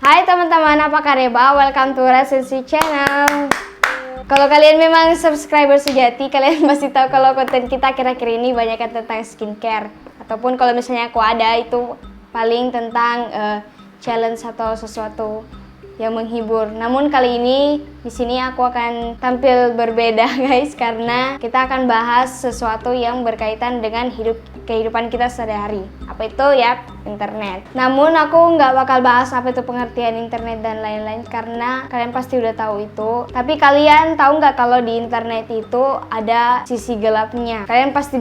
Hai teman-teman, apa kabar? Welcome to Resensi Channel. Kalau kalian memang subscriber sejati, kalian pasti tahu kalau konten kita akhir-akhir ini banyak tentang skincare. Ataupun kalau misalnya aku ada, itu paling tentang challenge atau sesuatu yang menghibur. Namun kali ini di sini aku akan tampil berbeda guys, karena kita akan bahas sesuatu yang berkaitan dengan kehidupan kita sehari-hari. Apa itu? Ya, internet. Namun aku nggak bakal bahas apa itu pengertian internet dan lain-lain, karena kalian pasti udah tahu itu. Tapi kalian tahu nggak kalau di internet itu ada sisi gelapnya? Kalian pasti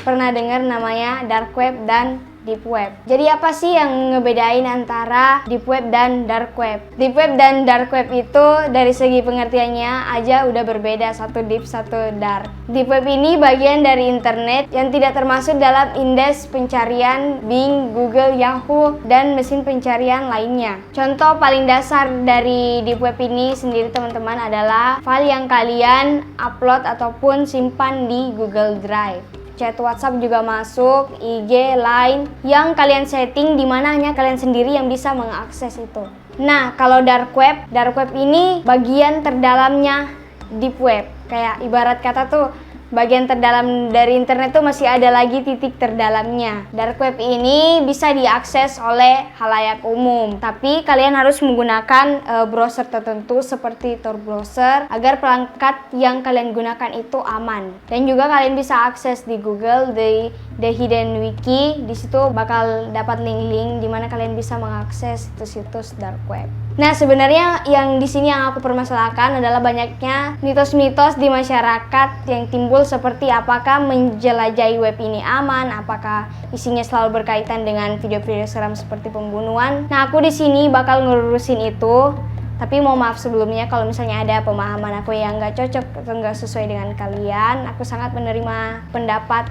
pernah dengar namanya dark web dan deep web. Jadi apa sih yang ngebedain antara deep web dan dark web? Deep web dan dark web itu dari segi pengertiannya aja udah berbeda, satu deep, satu dark. Deep web ini bagian dari internet yang tidak termasuk dalam indeks pencarian Bing, Google, Yahoo, dan mesin pencarian lainnya. Contoh paling dasar dari deep web ini sendiri teman-teman adalah file yang kalian upload ataupun simpan di Google Drive. Chat WhatsApp juga masuk, IG, Line yang kalian setting di mana hanya kalian sendiri yang bisa mengakses itu. Nah, kalau dark web ini bagian terdalamnya deep web. Kayak ibarat kata tuh bagian terdalam dari internet tuh masih ada lagi titik terdalamnya. Dark web ini bisa diakses oleh khalayak umum, tapi kalian harus menggunakan browser tertentu seperti Tor browser agar perangkat yang kalian gunakan itu aman. Dan juga kalian bisa akses di Google, The Hidden Wiki. Di situ bakal dapat link-link di mana kalian bisa mengakses situs-situs dark web. Nah, sebenarnya yang di sini yang aku permasalahkan adalah banyaknya mitos-mitos di masyarakat yang timbul, seperti apakah menjelajahi web ini aman, apakah isinya selalu berkaitan dengan video-video seram seperti pembunuhan. Nah, aku di sini bakal ngurusin itu. Tapi mau maaf sebelumnya kalau misalnya ada pemahaman aku yang nggak cocok atau nggak sesuai dengan kalian. Aku sangat menerima pendapat,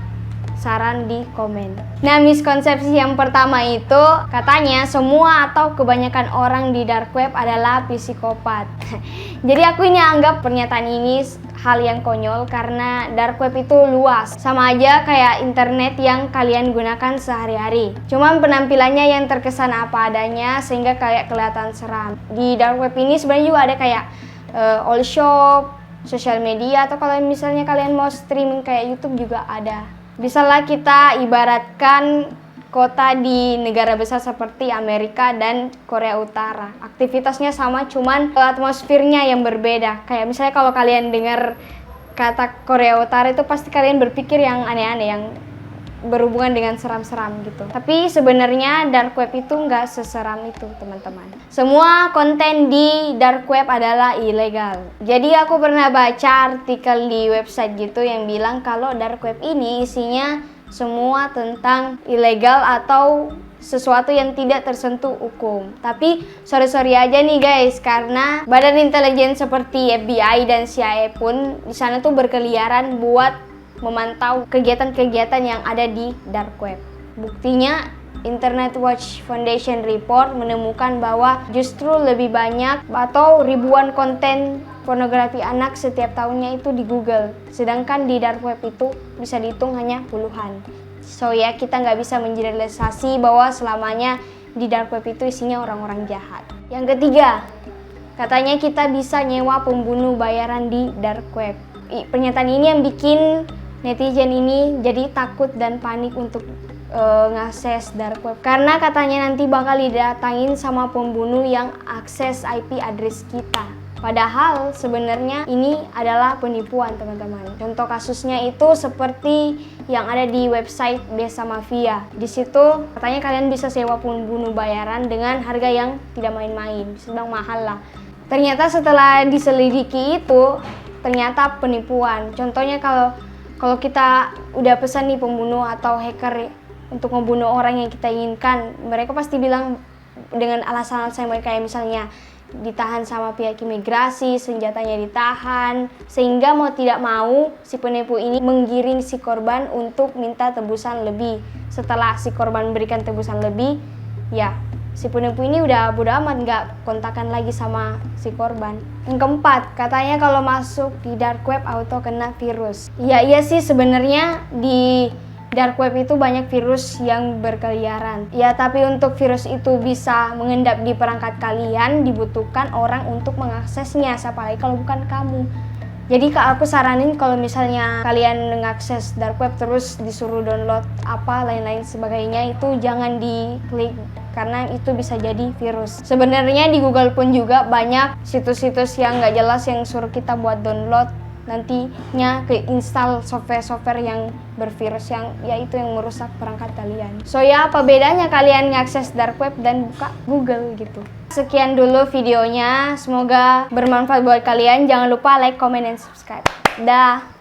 saran di komen. Nah, miskonsepsi yang pertama itu katanya semua atau kebanyakan orang di dark web adalah psikopat. Jadi aku ini anggap pernyataan ini hal yang konyol, karena dark web itu luas, sama aja kayak internet yang kalian gunakan sehari-hari. Cuman penampilannya yang terkesan apa adanya sehingga kayak kelihatan seram. Di dark web ini sebenarnya juga ada kayak all shop, sosial media, atau kalau misalnya kalian mau streaming kayak YouTube juga ada. Bisalah kita ibaratkan kota di negara besar seperti Amerika dan Korea Utara. Aktivitasnya sama, cuman atmosfernya yang berbeda. Kayak misalnya kalau kalian dengar kata Korea Utara itu pasti kalian berpikir yang aneh-aneh, yang berhubungan dengan seram-seram gitu. Tapi sebenarnya dark web itu nggak seseram itu teman-teman. Semua konten di dark web adalah ilegal. Jadi aku pernah baca artikel di website gitu yang bilang kalau dark web ini isinya semua tentang ilegal atau sesuatu yang tidak tersentuh hukum. Tapi sorry aja nih guys, karena badan intelijen seperti FBI dan CIA pun di sana tuh berkeliaran buat memantau kegiatan-kegiatan yang ada di dark web. Buktinya, Internet Watch Foundation report menemukan bahwa justru lebih banyak atau ribuan konten pornografi anak setiap tahunnya itu di Google. Sedangkan di dark web itu bisa dihitung hanya puluhan. So ya, kita nggak bisa mengeneralisasi bahwa selamanya di dark web itu isinya orang-orang jahat. Yang ketiga, katanya kita bisa nyewa pembunuh bayaran di dark web. Pernyataan ini yang bikin netizen ini jadi takut dan panik untuk ngakses dark web, karena katanya nanti bakal didatangin sama pembunuh yang akses IP address kita. Padahal sebenarnya ini adalah penipuan teman-teman. Contoh kasusnya itu seperti yang ada di website Desa Mafia. Di situ katanya kalian bisa sewa pembunuh bayaran dengan harga yang tidak main-main, sedang mahal lah. Ternyata setelah diselidiki itu ternyata penipuan. Contohnya kalau kita udah pesan nih pembunuh atau hacker untuk membunuh orang yang kita inginkan, mereka pasti bilang dengan alasan-alasan mereka, kayak misalnya ditahan sama pihak imigrasi, senjatanya ditahan, sehingga mau tidak mau si penipu ini menggiring si korban untuk minta tebusan lebih. Setelah si korban memberikan tebusan lebih, ya si penipu ini udah bodo amat, nggak kontakan lagi sama si korban. Yang keempat, katanya kalau masuk di dark web auto kena virus. Ya iya sih, sebenarnya di dark web itu banyak virus yang berkeliaran. Ya, tapi untuk virus itu bisa mengendap di perangkat kalian, dibutuhkan orang untuk mengaksesnya, apalagi kalau bukan kamu. Jadi Kak, aku saranin kalau misalnya kalian mengakses dark web terus disuruh download apa lain-lain sebagainya, itu jangan diklik karena itu bisa jadi virus. Sebenarnya di Google pun juga banyak situs-situs yang nggak jelas yang suruh kita buat download, nantinya keinstall software-software yang bervirus yang yaitu yang merusak perangkat kalian. So ya, apa bedanya kalian ngakses dark web dan buka Google gitu. Sekian dulu videonya, semoga bermanfaat buat kalian. Jangan lupa like, comment, dan subscribe. Dah.